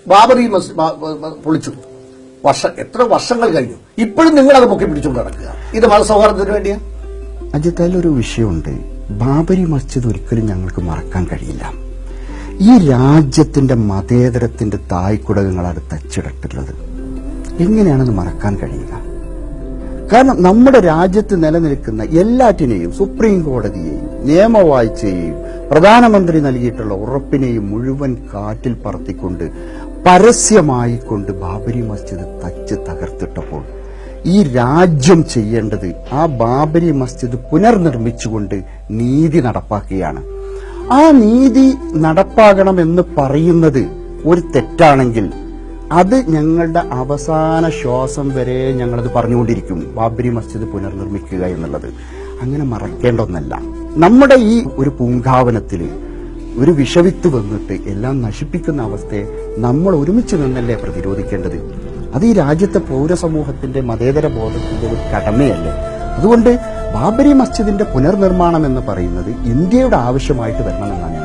ബാബറി പൊളിച്ചു. എത്ര വർഷങ്ങൾ കഴിഞ്ഞു, ഇപ്പോഴും നിങ്ങൾ അത് പൊക്കി പിടിച്ചുകൊണ്ട് നടക്കുക. ഇത് മതസൗഹാർദ്ദത്തിന് വേണ്ടിയാ? അജിത്ത്, അതിലൊരു വിഷയമുണ്ട്. ബാബരി മസ്ജിദ് ഒരിക്കലും ഞങ്ങൾക്ക് മറക്കാൻ കഴിയില്ല. ഈ രാജ്യത്തിന്റെ മതേതരത്തിന്റെ തായ്ക്കുടകങ്ങളാണ് തച്ചിടട്ടുള്ളത്. എങ്ങനെയാണെന്ന് മറക്കാൻ കഴിയുക? കാരണം നമ്മുടെ രാജ്യത്ത് നിലനിൽക്കുന്ന എല്ലാറ്റിനെയും, സുപ്രീം കോടതിയെയും നിയമവാഴ്ചയെയും പ്രധാനമന്ത്രി നൽകിയിട്ടുള്ള ഉറപ്പിനെയും മുഴുവൻ കാറ്റിൽ പറത്തിക്കൊണ്ട് പരസ്യമായിക്കൊണ്ട് ബാബരി മസ്ജിദ് തച്ച് തകർത്തിട്ടപ്പോൾ ഈ രാജ്യം ചെയ്യേണ്ടത് ആ ബാബരി മസ്ജിദ് പുനർനിർമ്മിച്ചുകൊണ്ട് നീതി നടപ്പാക്കുകയാണ്. ആ നീതി നടപ്പാകണമെന്ന് പറയുന്നത് ഒരു തെറ്റാണെങ്കിൽ അത് ഞങ്ങളുടെ അവസാന ശ്വാസം വരെ ഞങ്ങളത് പറഞ്ഞുകൊണ്ടിരിക്കും. ബാബരി മസ്ജിദ് പുനർനിർമ്മിക്കുക എന്നുള്ളത് അങ്ങനെ മറക്കേണ്ട ഒന്നല്ല. നമ്മുടെ ഈ ഒരു പൂങ്കാവനത്തിൽ ഒരു വിഷവിത്ത് വന്നിട്ട് എല്ലാം നശിപ്പിക്കുന്ന അവസ്ഥയെ നമ്മൾ ഒരുമിച്ച് നിന്നല്ലേ പ്രതിരോധിക്കേണ്ടത്? അത് ഈ രാജ്യത്തെ പൗരസമൂഹത്തിന്റെ മതേതര ബോധത്തിന്റെ ഒരു കടമയല്ലേ? അതുകൊണ്ട് ബാബരി മസ്ജിദിന്റെ പുനർനിർമ്മാണം എന്ന് പറയുന്നത് ഇന്ത്യയുടെ ആവശ്യമായിട്ട് വരണമെന്നാണ്